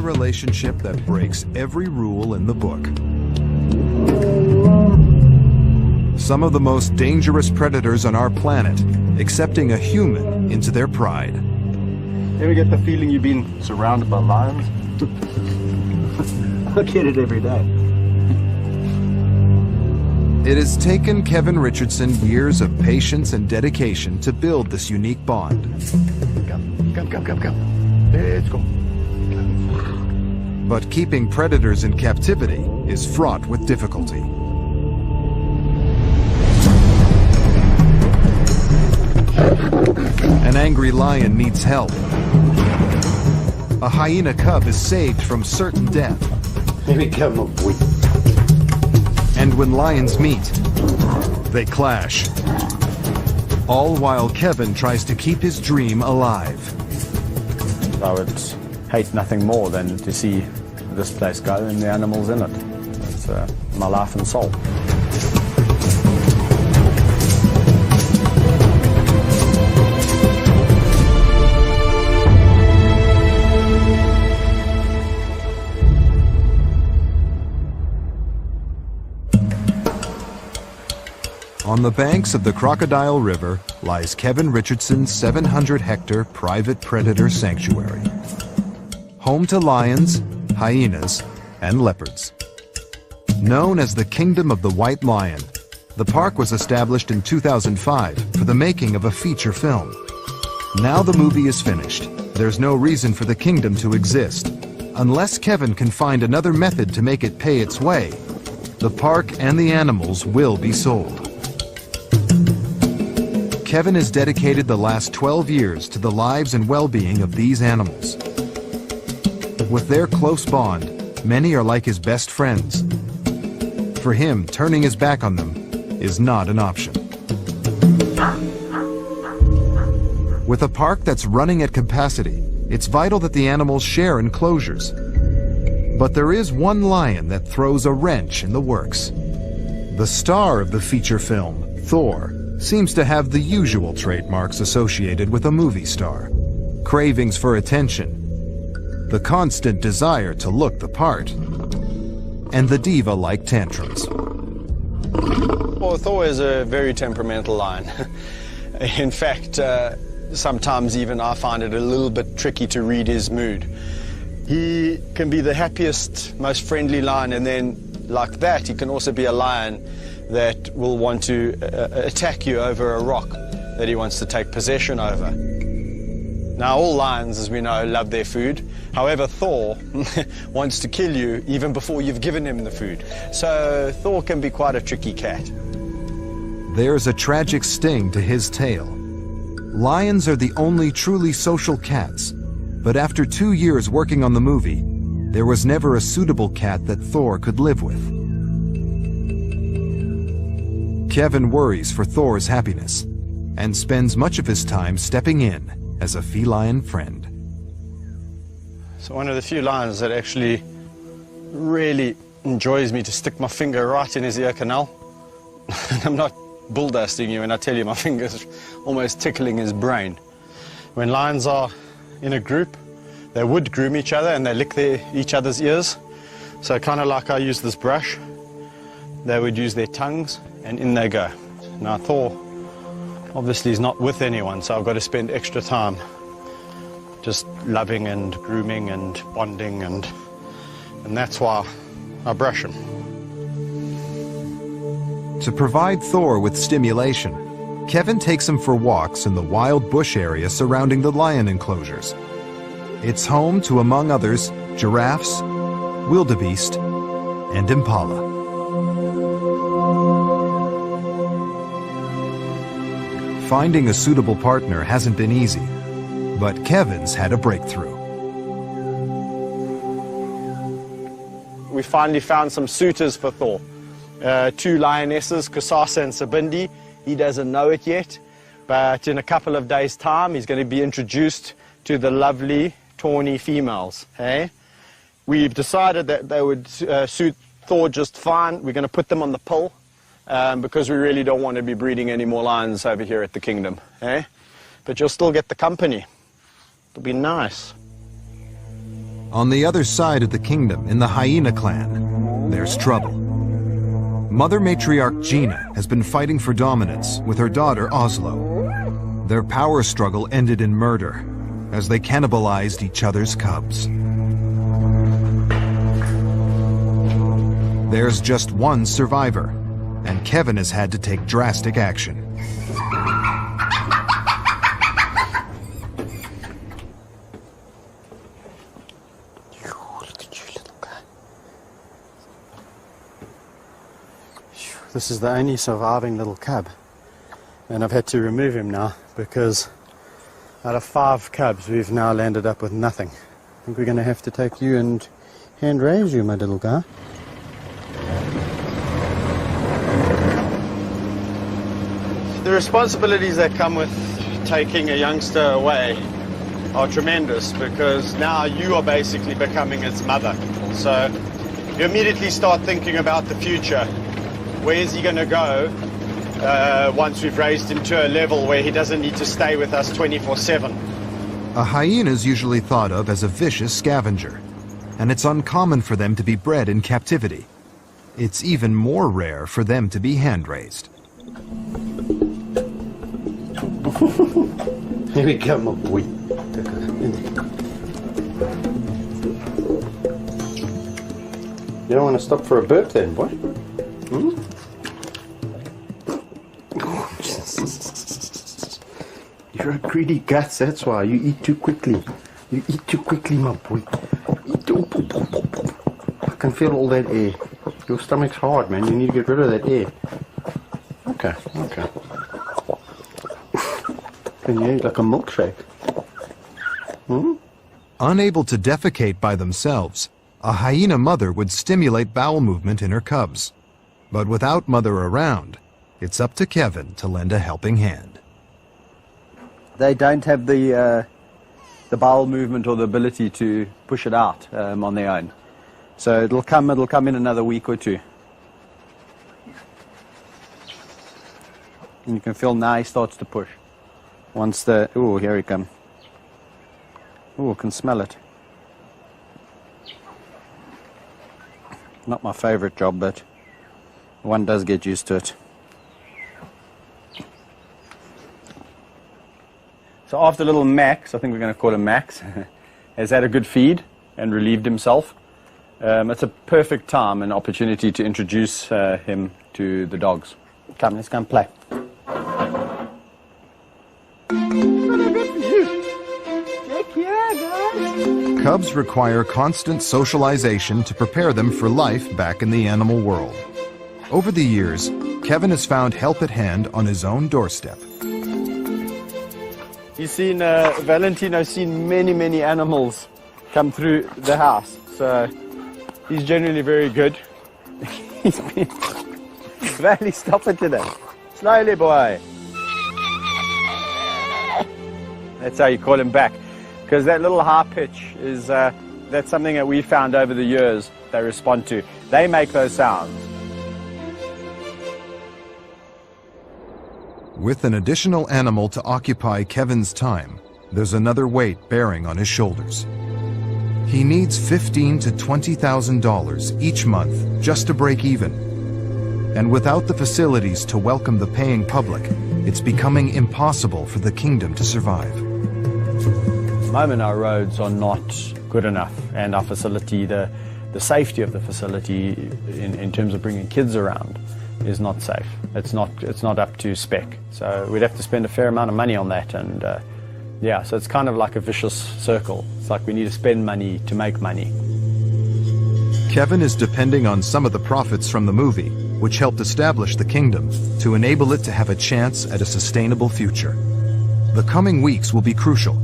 a relationship that breaks every rule in the book. Some of the most dangerous predators on our planet, accepting a human into their pride. Ever get the feeling you've been surrounded by lions? I get it every day. It has taken Kevin Richardson years of patience and dedication to build this unique bond. Come. Let's go. But keeping predators in captivity is fraught with difficulty. An angry lion needs help. A hyena cub is saved from certain death. And when lions meet, they clash. All while Kevin tries to keep his dream alive. I would hate nothing more than to see this place go and the animals in it. It's my life and soul. On the banks of the Crocodile River lies Kevin Richardson's 700-hectare private predator sanctuary. Home to lions, hyenas, and leopards. Known as the Kingdom of the White Lion, the park was established in 2005 for the making of a feature film. Now the movie is finished. There's no reason for the kingdom to exist. Unless Kevin can find another method to make it pay its way, the park and the animals will be sold. Kevin has dedicated the last 12 years to the lives and well-being of these animals. With their close bond, many are like his best friends. For him, turning his back on them is not an option. With a park that's running at capacity, it's vital that the animals share enclosures. But there is one lion that throws a wrench in the works. The star of the feature film, Thor, seems to have the usual trademarks associated with a movie star. Cravings for attention, the constant desire to look the part, and the diva-like tantrums. Well, Thor is a very temperamental lion. In fact, sometimes even I find it a little bit tricky to read his mood. He can be the happiest, most friendly lion, and then like that, he can also be a lion that will want to attack you over a rock that he wants to take possession over. Now, all lions, as we know, love their food. However, Thor wants to kill you even before you've given him the food. So Thor can be quite a tricky cat. There's a tragic sting to his tale. Lions are the only truly social cats, but after 2 years working on the movie, there was never a suitable cat that Thor could live with. Kevin worries for Thor's happiness and spends much of his time stepping in as a feline friend. So one of the few lions that actually really enjoys me to stick my finger right in his ear canal. I'm not bull dusting you when I tell you my finger's almost tickling his brain. When lions are in a group, they would groom each other and they lick each other's ears. So kind of like I use this brush, they would use their tongues and in they go. Now Thor obviously is not with anyone, so I've got to spend extra time just loving and grooming and bonding, and that's why I brush him. To provide Thor with stimulation, Kevin takes him for walks in the wild bush area surrounding the lion enclosures. It's home to, among others, giraffes, wildebeest, and impala. Finding a suitable partner hasn't been easy, but Kevin's had a breakthrough. We finally found some suitors for Thor. 2 lionesses, Kusasa and Sabindi. He doesn't know it yet, but in a couple of days' time, he's going to be introduced to the lovely, tawny females. Hey? We've decided that they would suit Thor just fine. We're going to put them on the pill. Because we really don't want to be breeding any more lions over here at the kingdom, eh? But you'll still get the company. It'll be nice. On the other side of the kingdom, in the hyena clan, there's trouble. Mother matriarch Gina has been fighting for dominance with her daughter Oslo. Their power struggle ended in murder as they cannibalized each other's cubs. There's just one survivor, and Kevin has had to take drastic action. This is the only surviving little cub, and I've had to remove him now because out of 5 cubs we've now landed up with nothing. I think we're going to have to take you and hand raise you, my little guy. The responsibilities that come with taking a youngster away are tremendous, because now you are basically becoming its mother. So you immediately start thinking about the future. Where is he going to go once we've raised him to a level where he doesn't need to stay with us 24/7? A hyena is usually thought of as a vicious scavenger, and it's uncommon for them to be bred in captivity. It's even more rare for them to be hand-raised. Here we go, my boy. You don't want to stop for a burp then, boy? Hmm? You're a greedy guts, that's why. You eat too quickly. You eat too quickly, my boy. I can feel all that air. Your stomach's hard, man. You need to get rid of that air. Okay, okay. Can you eat like a milkshake? Hmm? Unable to defecate by themselves, a hyena mother would stimulate bowel movement in her cubs. But without mother around, it's up to Kevin to lend a helping hand. They don't have the bowel movement or the ability to push it out on their own. So it'll come in another week or two. And you can feel now he starts to push. Once the, ooh, here he comes. Ooh, I can smell it. Not my favorite job, but one does get used to it. So after little Max, I think we're going to call him Max, has had a good feed and relieved himself, it's a perfect time and opportunity to introduce him to the dogs. Come, let's go and play. Cubs require constant socialization to prepare them for life back in the animal world. Over the years, Kevin has found help at hand on his own doorstep. He's seen, Valentino's seen many animals come through the house, so he's generally very good. He's been... Valley, stop it today. Slowly, boy. That's how you call him back. Because that little high pitch is, that's something that we found over the years they respond to. They make those sounds. With an additional animal to occupy Kevin's time, there's another weight bearing on his shoulders. He needs $15,000 to $20,000 each month just to break even. And without the facilities to welcome the paying public, it's becoming impossible for the kingdom to survive. At the moment our roads are not good enough, and our facility, the safety of the facility in terms of bringing kids around is not safe. It's not up to spec. So we'd have to spend a fair amount of money on that, and yeah, so it's kind of like a vicious circle. It's like we need to spend money to make money. Kevin is depending on some of the profits from the movie, which helped establish the kingdom, to enable it to have a chance at a sustainable future. The coming weeks will be crucial,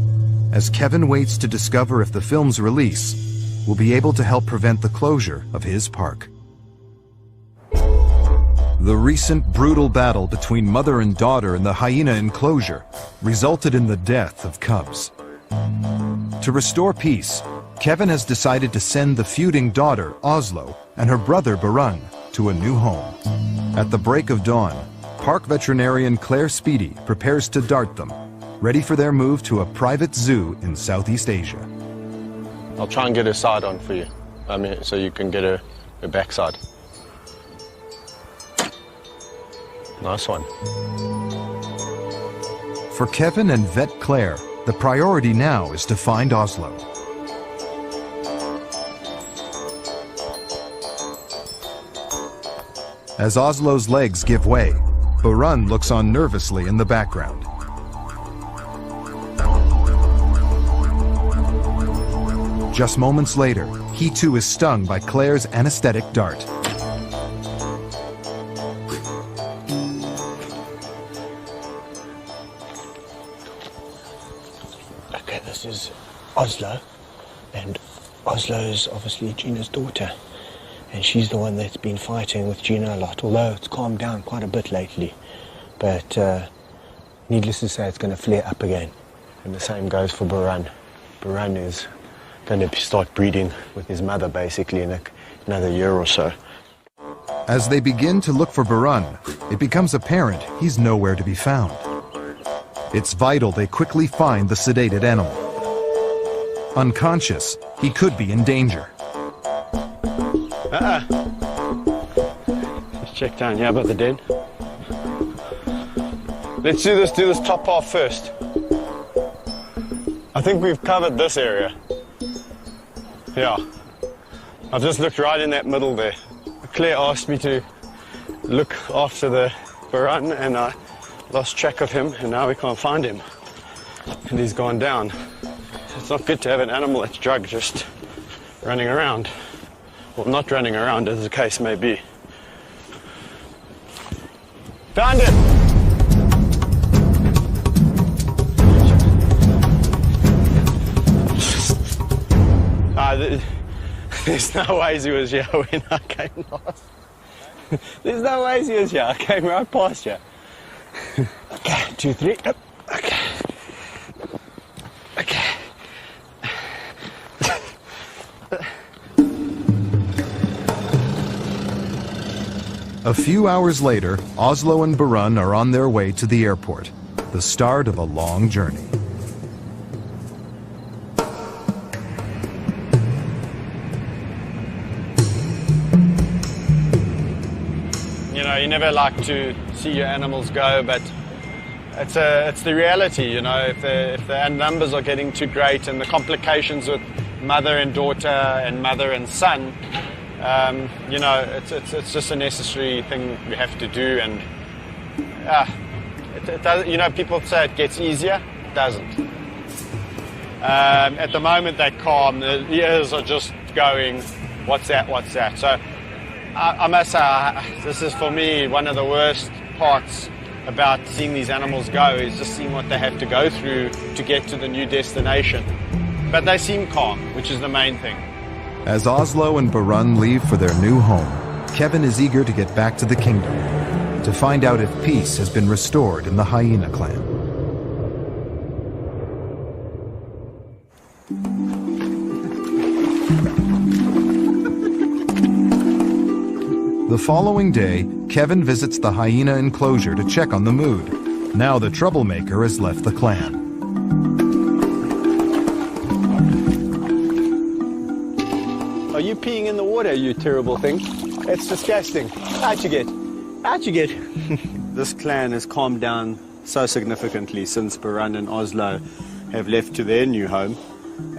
as Kevin waits to discover if the film's release will be able to help prevent the closure of his park. The recent brutal battle between mother and daughter in the hyena enclosure resulted in the death of cubs. To restore peace, Kevin has decided to send the feuding daughter, Oslo, and her brother, Barung, to a new home. At the break of dawn, park veterinarian Claire Speedy prepares to dart them, ready for their move to a private zoo in Southeast Asia. I'll try and get her side on for you. I mean, so you can get her backside. Nice one. For Kevin and vet Claire, the priority now is to find Oslo. As Oslo's legs give way, Barun looks on nervously in the background. Just moments later, he too is stung by Claire's anesthetic dart. Okay, this is Oslo, and Oslo's obviously Gina's daughter, and she's the one that's been fighting with Gina a lot, although it's calmed down quite a bit lately. But needless to say, it's going to flare up again. And the same goes for Barun. Barun is going to start breeding with his mother basically in another year or so. As they begin to look for Barun, it becomes apparent he's nowhere to be found. It's vital they quickly find the sedated animal. Unconscious, he could be in danger. Let's check down here about the den. Let's do this top half first. I think we've covered this area. Yeah. I've just looked right in that middle there. Claire asked me to look after the Barun, and I lost track of him, and now we can't find him. And he's gone down. It's not good to have an animal that's drugged just running around. Well, not running around, as the case may be. Found it! There's no ways he was here when I came last. There's no ways he was here. I came right past you. Okay, 2, 3. Up. Okay. Okay. A few hours later, Oslo and Barun are on their way to the airport, the start of a long journey. You know, you never like to see your animals go, but it's the reality, you know. If the numbers are getting too great and the complications with mother and daughter and mother and son, you know, it's just a necessary thing we have to do. And it doesn't, you know, people say it gets easier. It doesn't. At the moment they're calm. The ears are just going, what's that, what's that? So I must say, this is for me one of the worst parts about seeing these animals go, is just seeing what they have to go through to get to the new destination. But they seem calm, which is the main thing. As Oslo and Barun leave for their new home, Kevin is eager to get back to the kingdom, to find out if peace has been restored in the hyena clan. The following day, Kevin visits the hyena enclosure to check on the mood. Now the troublemaker has left the clan. Are you peeing in the water, you terrible thing? It's disgusting. Out you get. Out you get. This clan has calmed down so significantly since Barun and Oslo have left to their new home.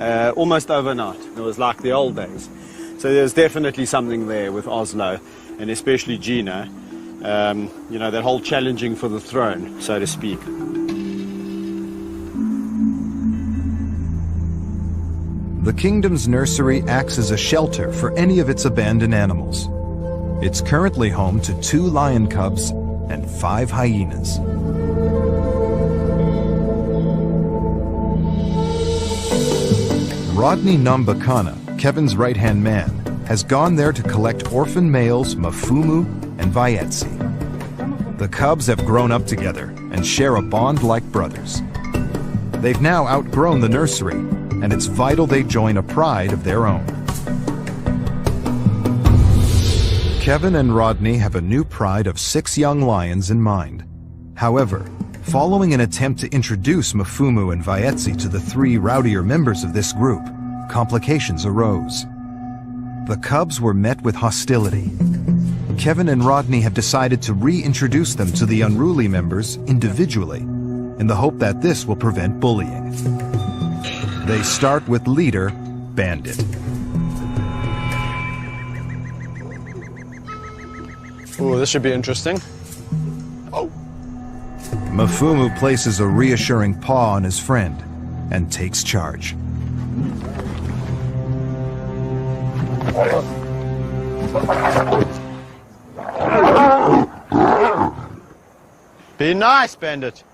Almost overnight. It was like the old days. So there's definitely something there with Oslo, and especially Gina. You know, that whole challenging for the throne, so to speak. The kingdom's nursery acts as a shelter for any of its abandoned animals. It's currently home to 2 lion cubs and 5 hyenas. Rodney Nambakana, Kevin's right-hand man, has gone there to collect orphan males Mafumu and Vayetsi. The cubs have grown up together and share a bond like brothers. They've now outgrown the nursery, and it's vital they join a pride of their own. Kevin and Rodney have a new pride of 6 young lions in mind. However, following an attempt to introduce Mafumu and Vayetsi to the 3 rowdier members of this group, complications arose. The cubs were met with hostility. Kevin and Rodney have decided to reintroduce them to the unruly members individually, in the hope that this will prevent bullying. They start with leader, Bandit. Oh, this should be interesting. Mafumu places a reassuring paw on his friend and takes charge. Be nice, Bandit.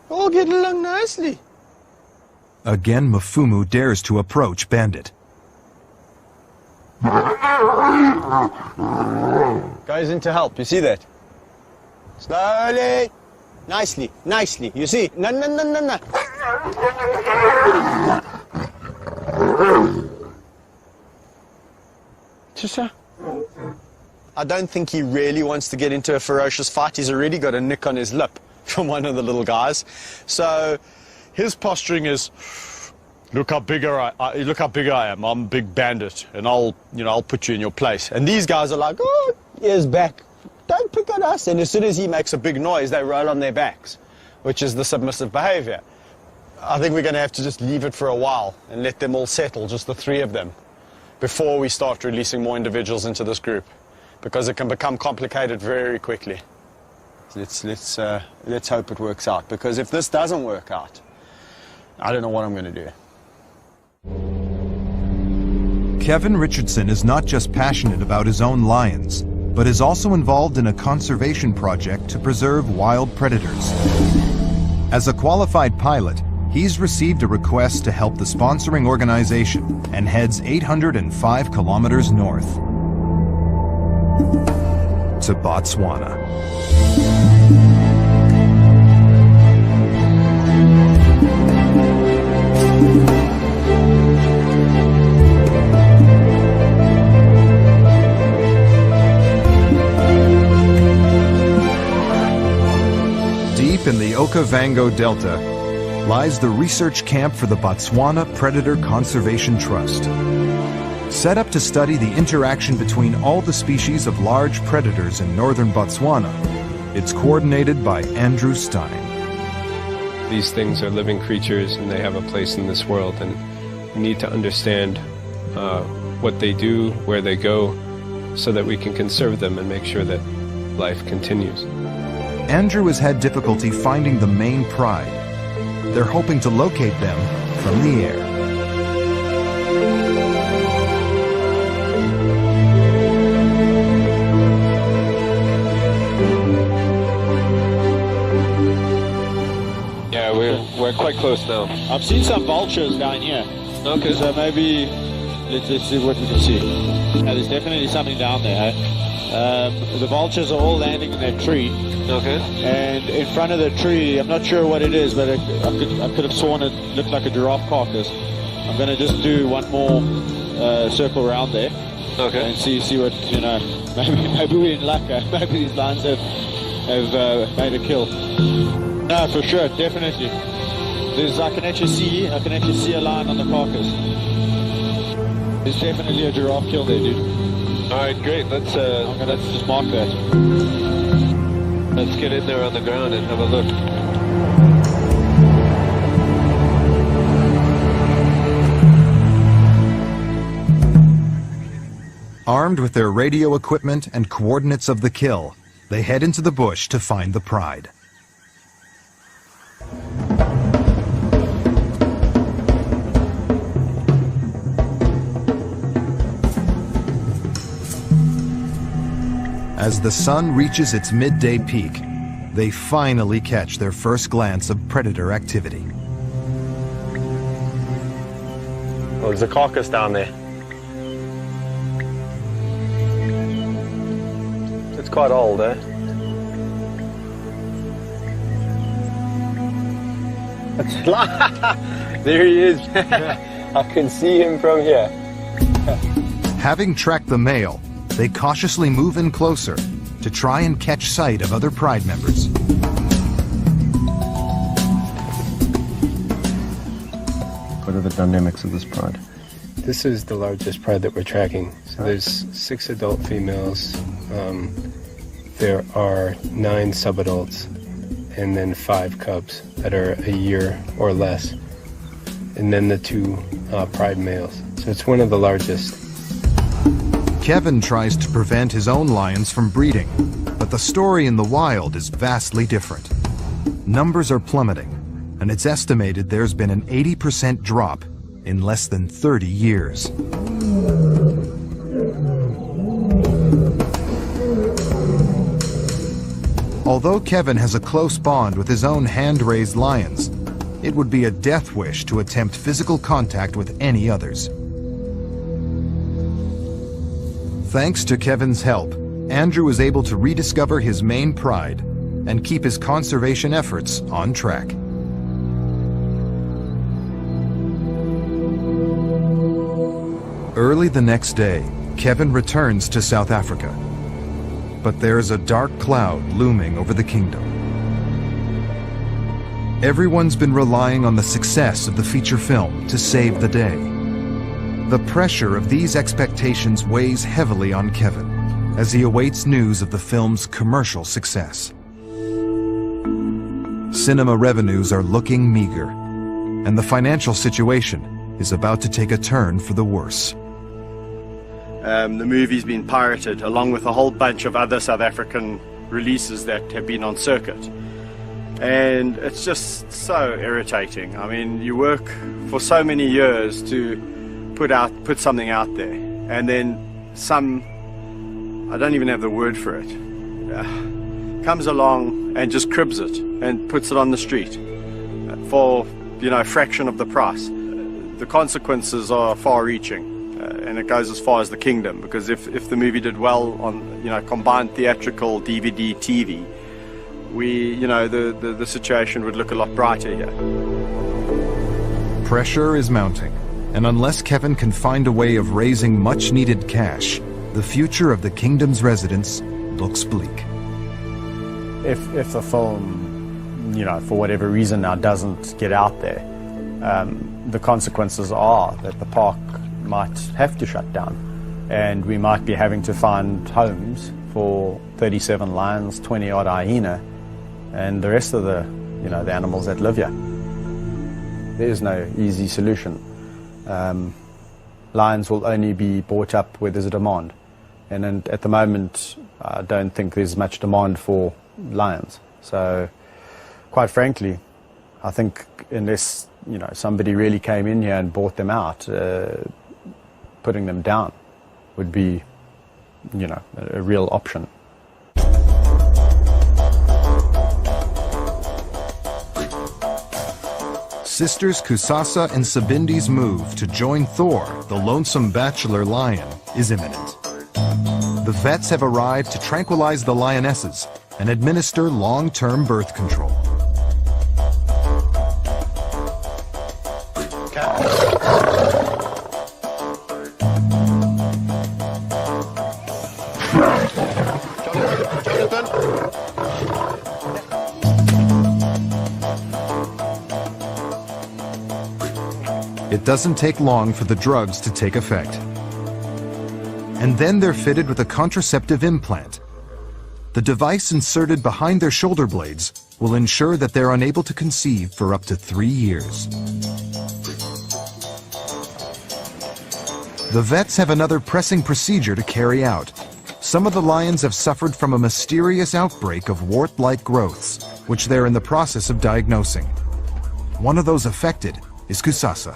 All get along nicely. Again, Mafumu dares to approach Bandit. Goes in to help, you see that? Slowly. Nicely, nicely. You see? No, no, no, no, no. I don't think he really wants to get into a ferocious fight. He's already got a nick on his lip from one of the little guys. So his posturing is, look how big I am. I'm a big bandit, and I'll put you in your place. And these guys are like, oh, ears back. Don't pick on us. And as soon as he makes a big noise, they roll on their backs, which is the submissive behavior. I think we're going to have to just leave it for a while and let them all settle, just the three of them, before we start releasing more individuals into this group, because it can become complicated very quickly. Let's hope it works out, because if this doesn't work out, I don't know what I'm going to do. Kevin Richardson is not just passionate about his own lions, but is also involved in a conservation project to preserve wild predators. As a qualified pilot, he's received a request to help the sponsoring organization and heads 805 kilometers north to Botswana. Deep in the Okavango Delta lies the research camp for the Botswana Predator Conservation Trust. Set up to study the interaction between all the species of large predators in northern Botswana, it's coordinated by Andrew Stein. These things are living creatures and they have a place in this world, and we need to understand what they do, where they go, so that we can conserve them and make sure that life continues. Andrew has had difficulty finding the main pride. They're hoping to locate them from the air. Yeah, we're quite close now. I've seen some vultures down here. Okay. So maybe let's see what we can see. Yeah, there's definitely something down there. The vultures are all landing in that tree. Okay. And in front of the tree, I'm not sure what it is, but I could have sworn it looked like a giraffe carcass. I'm going to just do one more circle around there. Okay. And see what, maybe we're in luck. Maybe these lions have made a kill. No, for sure, definitely. I can actually see a lion on the carcass. There's definitely a giraffe kill there, dude. All right, great. Let's just mark that. Let's get in there on the ground and have a look. Armed with their radio equipment and coordinates of the kill, they head into the bush to find the pride. As the sun reaches its midday peak, they finally catch their first glance of predator activity. Oh, there's a carcass down there. It's quite old, eh? There he is. I can see him from here. Having tracked the male, they cautiously move in closer to try and catch sight of other pride members. What are the dynamics of this pride? This is the largest pride that we're tracking. So there's 6 adult females, there are 9 subadults, and then 5 cubs that are a year or less, and then the 2 pride males. So it's one of the largest. Kevin tries to prevent his own lions from breeding, but the story in the wild is vastly different. Numbers are plummeting, and it's estimated there's been an 80% drop in less than 30 years. Although Kevin has a close bond with his own hand-raised lions, it would be a death wish to attempt physical contact with any others. Thanks to Kevin's help, Andrew is able to rediscover his main pride and keep his conservation efforts on track. Early the next day, Kevin returns to South Africa. But there's a dark cloud looming over the kingdom. Everyone's been relying on the success of the feature film to save the day. The pressure of these expectations weighs heavily on Kevin as he awaits news of the film's commercial success. Cinema revenues are looking meager, and the financial situation is about to take a turn for the worse. The movie's been pirated, along with a whole bunch of other South African releases that have been on circuit. And it's just so irritating. I mean, you work for so many years to put something out there, and then I don't even have the word for it, comes along and just cribs it and puts it on the street for, a fraction of the price. The consequences are far-reaching, and it goes as far as the kingdom, because if the movie did well on, combined theatrical, DVD, TV, the situation would look a lot brighter here. Pressure is mounting, and unless Kevin can find a way of raising much-needed cash, the future of the kingdom's residents looks bleak. If the film, for whatever reason now doesn't get out there, the consequences are that the park might have to shut down, and we might be having to find homes for 37 lions, 20-odd hyena, and the rest of the animals that live here. There is no easy solution. Lions will only be bought up where there's a demand, and at the moment I don't think there's much demand for lions. So quite frankly, I think unless somebody really came in here and bought them out, putting them down would be a real option. Sisters Kusasa and Sabindi's move to join Thor, the lonesome bachelor lion, is imminent. The vets have arrived to tranquilize the lionesses and administer long-term birth control. It doesn't take long for the drugs to take effect. And then they're fitted with a contraceptive implant. The device inserted behind their shoulder blades will ensure that they're unable to conceive for up to 3 years. The vets have another pressing procedure to carry out. Some of the lions have suffered from a mysterious outbreak of wart-like growths, which they're in the process of diagnosing. One of those affected is Kusasa.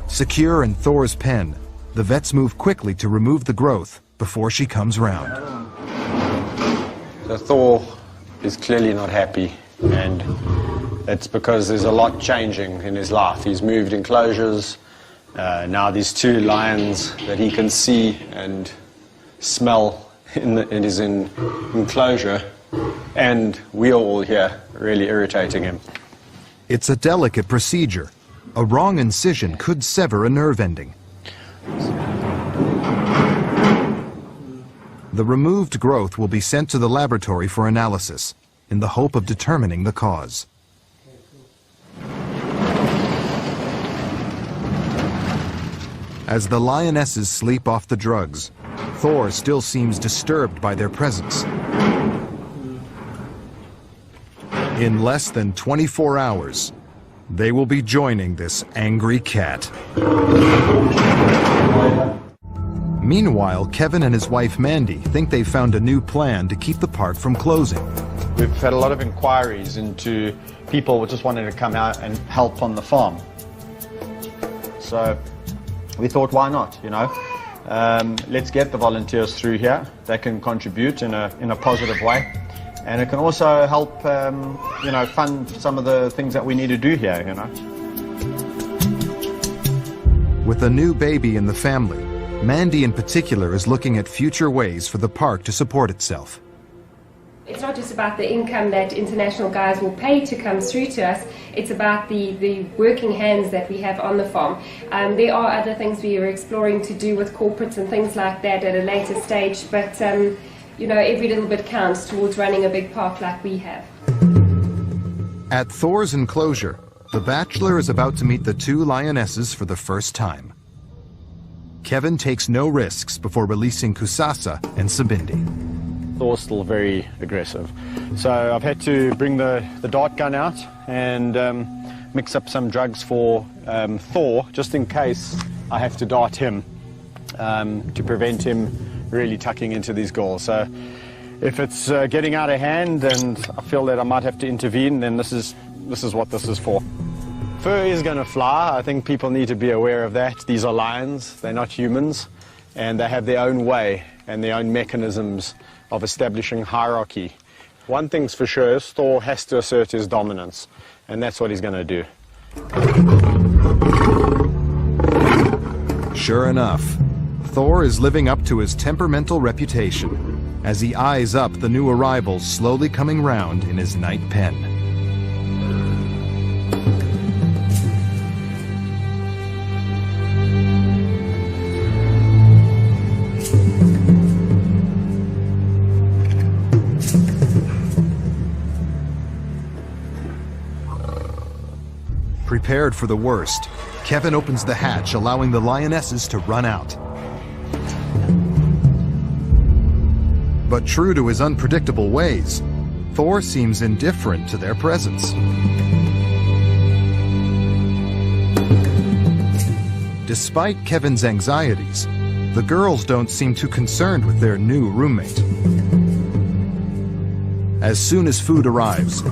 Secure in Thor's pen, the vets move quickly to remove the growth before she comes round. So Thor is clearly not happy, and it's because there's a lot changing in his life. He's moved enclosures. Now there's 2 lions that he can see and smell in his enclosure, and we're all here really irritating him. It's a delicate procedure. A wrong incision could sever a nerve ending. The removed growth will be sent to the laboratory for analysis, in the hope of determining the cause. As the lionesses sleep off the drugs, Thor still seems disturbed by their presence. In less than 24 hours, they will be joining this angry cat. Meanwhile, Kevin and his wife Mandy think they've found a new plan to keep the park from closing. We've had a lot of inquiries into people just wanting to come out and help on the farm. So we thought, why not, you know? Let's get the volunteers through here. They can contribute in a positive way. And it can also help, you know, fund some of the things that we need to do here, you know. With a new baby in the family, Mandy in particular is looking at future ways for the park to support itself. It's not just about the income that international guys will pay to come through to us, it's about the working hands that we have on the farm. There are other things we are exploring to do with corporates and things like that at a later stage, but you know, every little bit counts towards running a big park like we have. At Thor's enclosure, the bachelor is about to meet the two lionesses for the first time. Kevin takes no risks before releasing Kusasa and Sabindi. Thor's still very aggressive. So I've had to bring the dart gun out and mix up some drugs for Thor, just in case I have to dart him to prevent him really tucking into these goals. So if it's getting out of hand and I feel that I might have to intervene, then this is what this is for. Fur is going to fly. I think people need to be aware of that. These are lions, they're not humans, and they have their own way and their own mechanisms of establishing hierarchy. One thing's for sure is Thor has to assert his dominance, and that's what he's going to do. Sure enough, Thor is living up to his temperamental reputation as he eyes up the new arrivals slowly coming round in his night pen. Prepared for the worst, Kevin opens the hatch, allowing the lionesses to run out. But true to his unpredictable ways, Thor seems indifferent to their presence. Despite Kevin's anxieties, the girls don't seem too concerned with their new roommate. As soon as food arrives,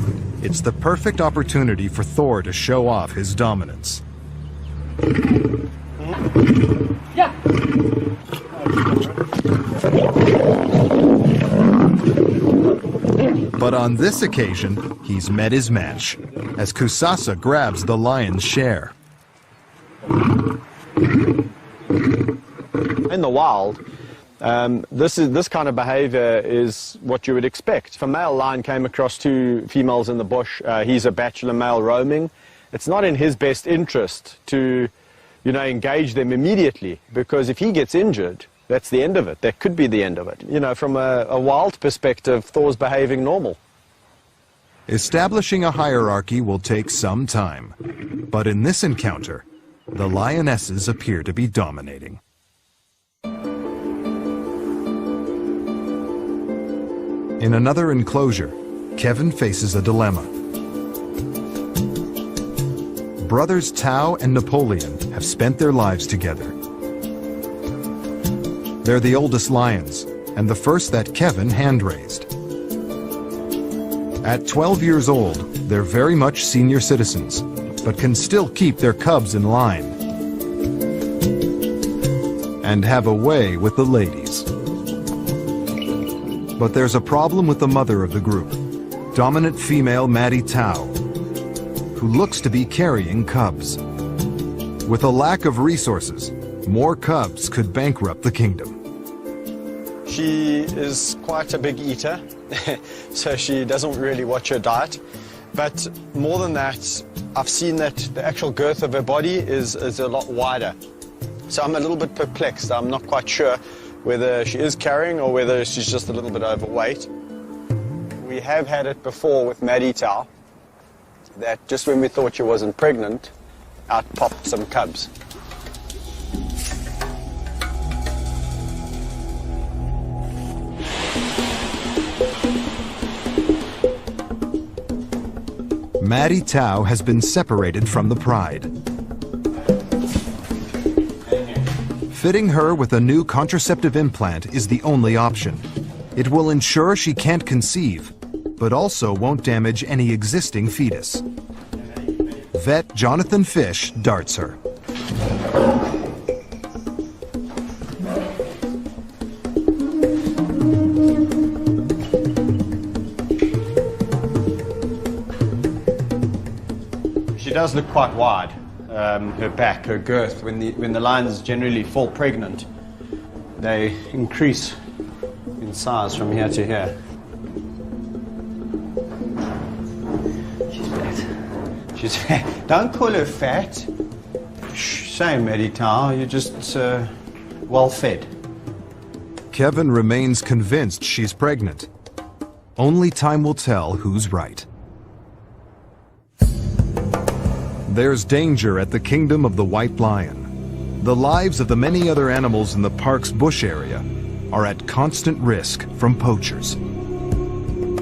it's the perfect opportunity for Thor to show off his dominance. Yeah. But on this occasion, he's met his match, as Kusasa grabs the lion's share. In the wild, this kind of behavior is what you would expect. If a male lion came across two females in the bush, he's a bachelor male roaming, it's not in his best interest to, you know, engage them immediately, because if he gets injured, that's the end of it. That could be the end of it. You know, from a wild perspective, Thor's behaving normal. Establishing a hierarchy will take some time, but in this encounter, the lionesses appear to be dominating. In another enclosure, Kevin faces a dilemma. Brothers Tao and Napoleon have spent their lives together. They're the oldest lions, and the first that Kevin hand-raised. At 12 years old, they're very much senior citizens, but can still keep their cubs in line and have a way with the ladies. But there's a problem with the mother of the group, dominant female Maddie Tao, who looks to be carrying cubs. With a lack of resources, more cubs could bankrupt the kingdom. She is quite a big eater, so she doesn't really watch her diet. But more than that, I've seen that the actual girth of her body is a lot wider. So I'm a little bit perplexed. I'm not quite sure whether she is carrying or whether she's just a little bit overweight. We have had it before with Maddie Tao, that just when we thought she wasn't pregnant, out popped some cubs. Maddie Tao has been separated from the pride. Fitting her with a new contraceptive implant is the only option. It will ensure she can't conceive, but also won't damage any existing fetus. Vet Jonathan Fish darts her. She does look quite wide, her back, her girth. When the lions generally fall pregnant, they increase in size from here to here. She's fat. She's fat. Don't call her fat. Shame, Maddie Tao. You're just well fed. Kevin remains convinced she's pregnant. Only time will tell who's right. There's danger at the kingdom of the white lion. The lives of the many other animals in the park's bush area are at constant risk from poachers.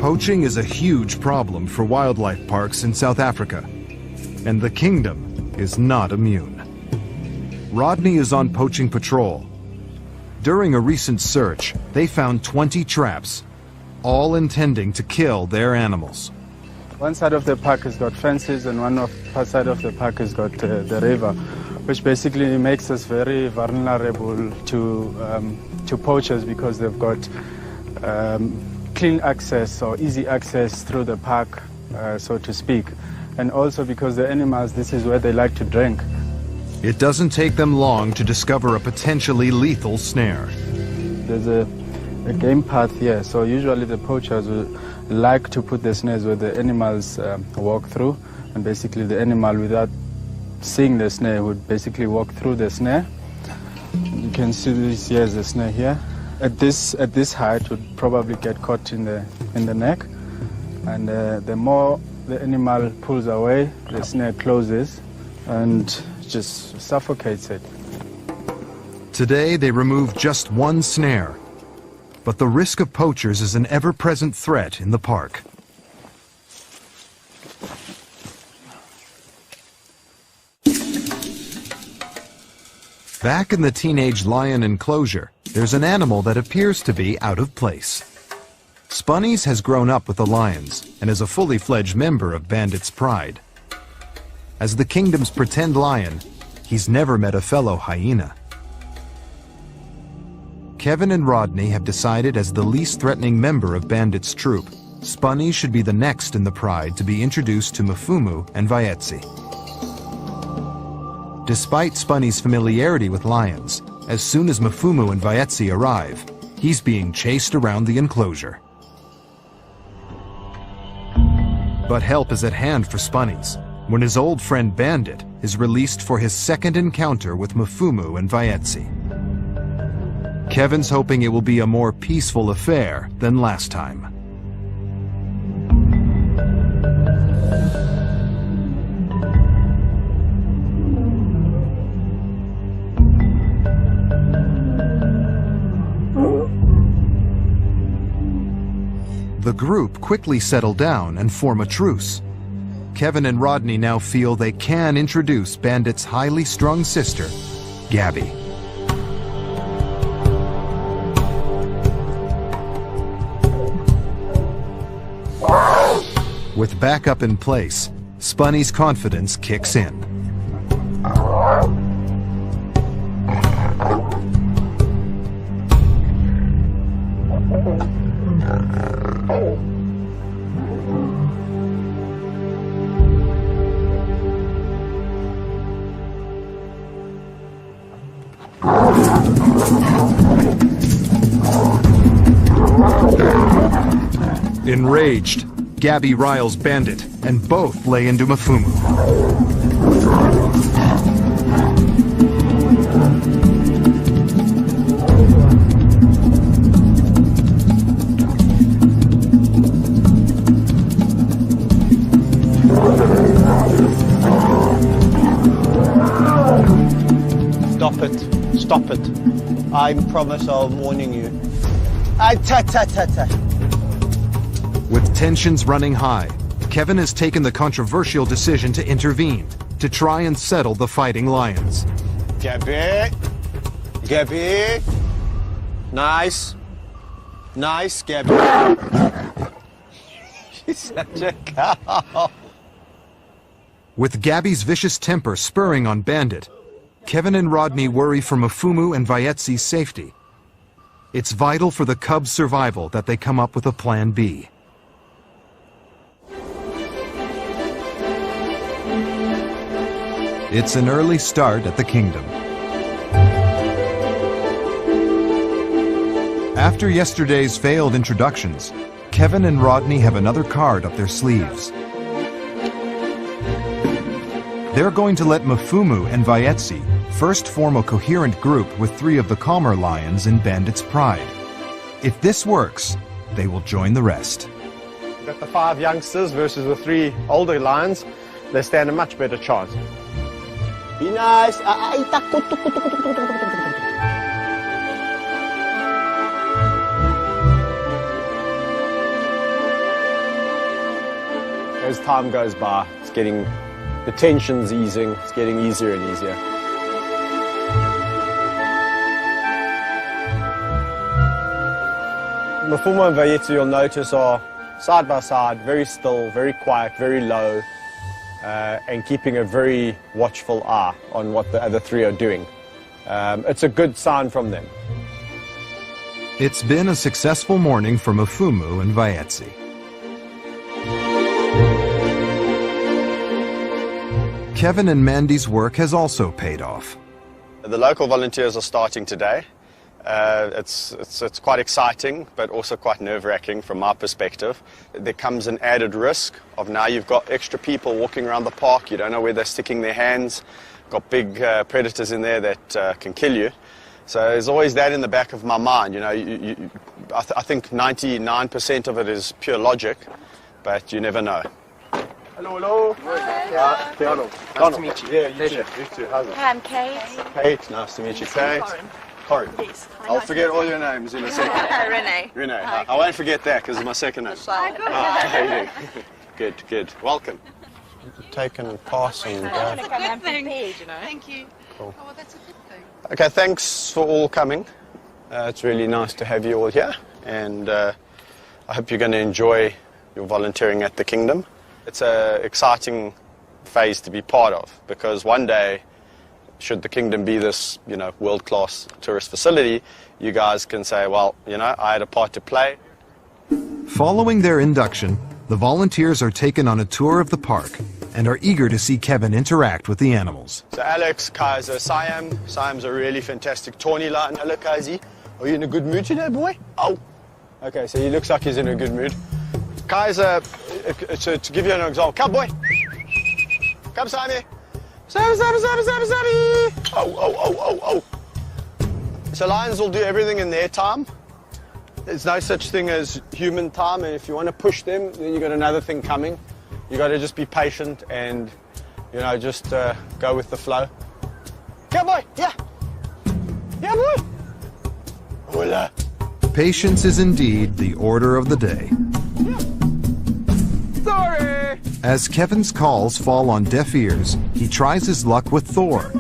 Poaching is a huge problem for wildlife parks in South Africa, and the kingdom is not immune. Rodney is on poaching patrol. During a recent search, they found 20 traps, all intending to kill their animals. One side of the park has got fences and one side of the park has got the river, which basically makes us very vulnerable to poachers because they've got clean access or easy access through the park, so to speak. And also because the animals, this is where they like to drink. It doesn't take them long to discover a potentially lethal snare. There's a game path here, so usually the poachers will like to put the snares where the animals walk through, and basically the animal, without seeing the snare, would basically walk through the snare. You can see this here is the snare here. At this height would probably get caught in the neck, and the more the animal pulls away, the snare closes and just suffocates it. Today they remove just one snare, but the risk of poachers is an ever-present threat in the park. Back in the teenage lion enclosure, there's an animal that appears to be out of place. Spunnies has grown up with the lions and is a fully fledged member of Bandit's Pride. As the kingdom's pretend lion, he's never met a fellow hyena. Kevin and Rodney have decided, as the least threatening member of Bandit's troop, Spunny should be the next in the pride to be introduced to Mfumu and Vaetsi. Despite Spunny's familiarity with lions, as soon as Mfumu and Vaetsi arrive, he's being chased around the enclosure. But help is at hand for Spunnies when his old friend Bandit is released for his second encounter with Mfumu and Vaetsi. Kevin's hoping it will be a more peaceful affair than last time. The group quickly settle down and form a truce. Kevin and Rodney now feel they can introduce Bandit's highly strung sister, Gabby. With backup in place, Spunny's confidence kicks in. Enraged, Gabby riles Bandit, and both lay into Mfumu. Stop it. Stop it. I promise I'll warning you. With tensions running high, Kevin has taken the controversial decision to intervene, to try and settle the fighting lions. Gabby. Gabby. Nice. Nice, Gabby. She's such a cow. With Gabby's vicious temper spurring on Bandit, Kevin and Rodney worry for Mafumu and Vayetsi's safety. It's vital for the cubs' survival that they come up with a plan B. It's an early start at the kingdom. After yesterday's failed introductions, Kevin and Rodney have another card up their sleeves. They're going to let Mafumu and Vayetsi first form a coherent group with 3 of the calmer lions in Bandit's pride. If this works, they will join the rest. Got the 5 youngsters versus the 3 older lions. They stand a much better chance. Be nice. As time goes by, the tension's easing, it's getting easier and easier. Mafumu and Vayetsi, you'll notice, are side by side, very still, very quiet, very low, and keeping a very watchful eye on what the other 3 are doing. It's a good sign from them. It's been a successful morning for Mafumu and Vayetsi. Kevin and Mandy's work has also paid off. The local volunteers are starting today. It's quite exciting, but also quite nerve-wracking from my perspective. There comes an added risk of now you've got extra people walking around the park. You don't know where they're sticking their hands. Got big predators in there that can kill you. So there's always that in the back of my mind. You know, I think 99% of it is pure logic, but you never know. Hello, hello. Hi. Nice to meet you. Yeah, you too. You too. How's it? Hi, I'm Kate. Kate, nice to meet you, Kate. Corin. Yes. I'll forget all your names in a second. Renee. Renee. I won't forget that because it's my second name. How you doing? Good, good. Welcome. Take and pass and go. Thank you. Cool. Oh, well, that's a good thing. Okay, thanks for all coming. It's really nice to have you all here, and I hope you're going to enjoy your volunteering at the Kingdom. It's an exciting phase to be part of, because one day, should the Kingdom be this, world-class tourist facility, you guys can say, well, I had a part to play. Following their induction, the volunteers are taken on a tour of the park and are eager to see Kevin interact with the animals. So Alex, Kaiser, Siam. Siam's a really fantastic tawny lion. Hello, Kaisi. Are you in a good mood today, boy? Oh! Okay, so he looks like he's in a good mood. Kaiser, to give you an example, come, boy. Come, Sami. Sami. Oh. So lions will do everything in their time. There's no such thing as human time, and if you want to push them, then you've got another thing coming. You've got to just be patient and, just go with the flow. Yeah, boy, yeah. Yeah, boy. Hola. Patience is indeed the order of the day. Sorry. As Kevin's calls fall on deaf ears, he tries his luck with Thor.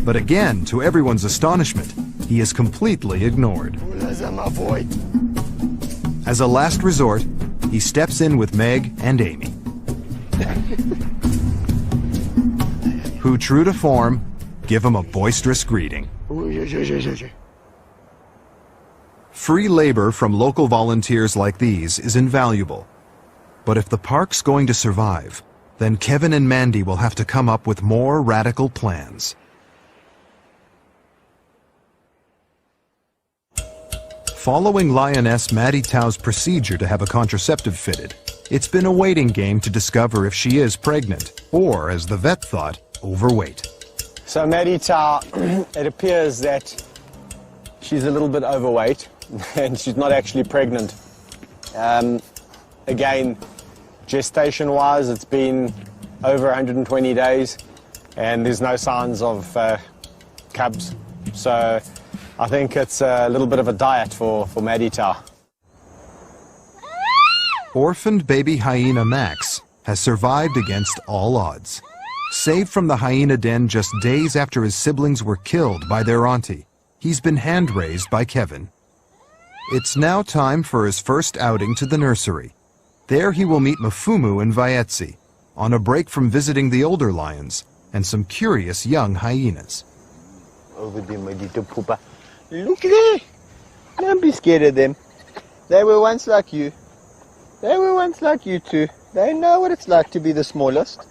But again, to everyone's astonishment, he is completely ignored. As a last resort, he steps in with Meg and Amy, who, true to form, give him a boisterous greeting. Free labor from local volunteers like these is invaluable. But if the park's going to survive, then Kevin and Mandy will have to come up with more radical plans. Following Lioness Maddie Tao's procedure to have a contraceptive fitted, it's been a waiting game to discover if she is pregnant, or, as the vet thought, overweight. So Maddie Tao, it appears that she's a little bit overweight, and she's not actually pregnant. Again, gestation-wise, it's been over 120 days, and there's no signs of cubs. So I think it's a little bit of a diet for Maddie Tao. Orphaned baby hyena Max has survived against all odds. Saved from the hyena den just days after his siblings were killed by their auntie, he's been hand-raised by Kevin. It's now time for his first outing to the nursery. There he will meet Mafumu and Vaetsi, on a break from visiting the older lions and some curious young hyenas. Over there, my little poopa. Look there! Don't be scared of them. They were once like you. They were once like you too. They know what it's like to be the smallest.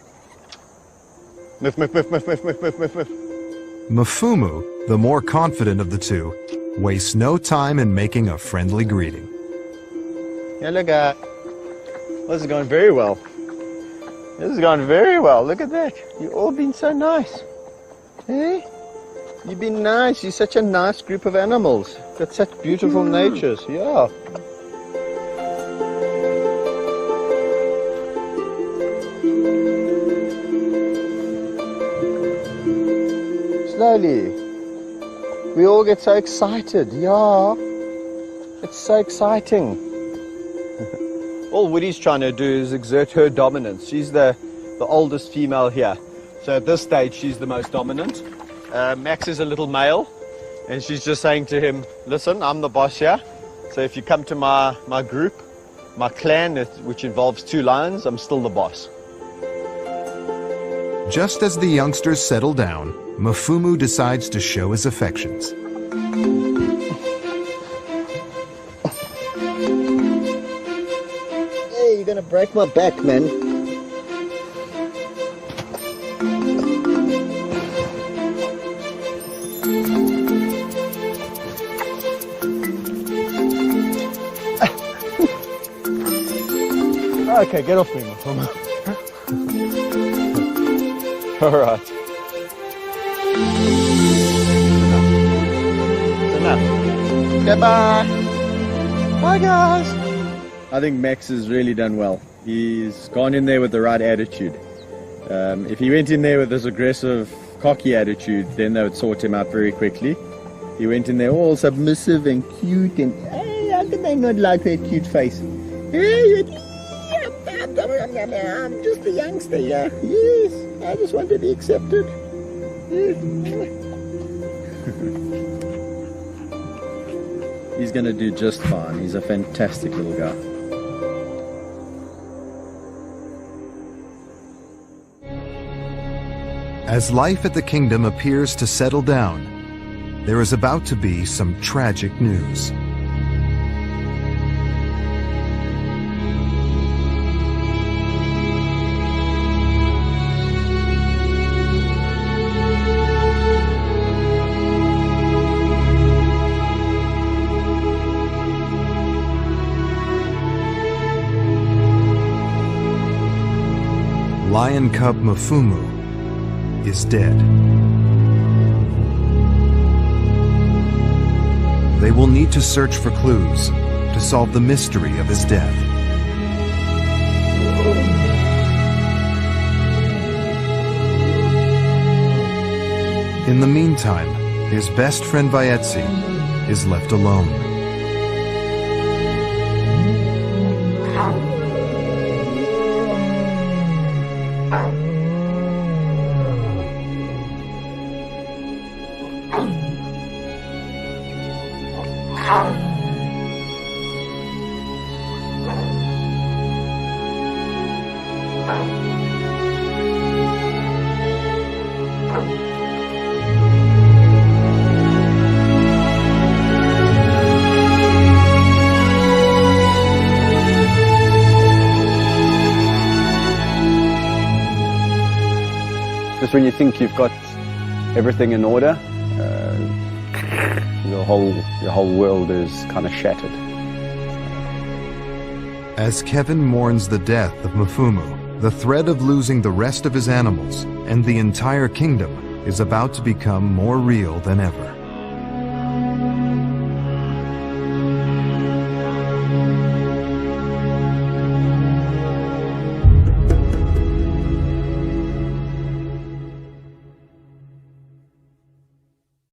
Miff, miff, miff, miff, miff, miff, miff, miff, miff. Mafumu, the more confident of the two, wastes no time in making a friendly greeting. Hello, guy. This is going very well. This is going very well. Look at that. You've all been so nice. Eh? You've been nice. You're such a nice group of animals. Got such beautiful natures. Yeah. Slowly. We all get so excited. Yeah. It's so exciting. All Woody's trying to do is exert her dominance. She's the oldest female here. So at this stage, she's the most dominant. Max is a little male, and she's just saying to him, listen, I'm the boss here. So if you come to my group, my clan, which involves 2 lions, I'm still the boss. Just as the youngsters settle down, Mafumu decides to show his affections. Hey, you're gonna break my back, man. Okay, get off me, Mafumu. All right. Enough. Goodbye. Bye, guys. I think Max has really done well. He's gone in there with the right attitude. If he went in there with this aggressive, cocky attitude, then they would sort him out very quickly. He went in there all submissive and cute, and hey, how can they not like that cute face? Hey, I'm just a youngster, yeah. Yes, I just want to be accepted. Yes. He's going to do just fine. He's a fantastic little guy. As life at the kingdom appears to settle down, there is about to be some tragic news. Lion cub Mafumu is dead. They will need to search for clues to solve the mystery of his death. In the meantime, his best friend Vaetsi is left alone. Just when you think you've got everything in order, your whole world is kind of shattered. As Kevin mourns the death of Mafumu, the threat of losing the rest of his animals and the entire kingdom is about to become more real than ever.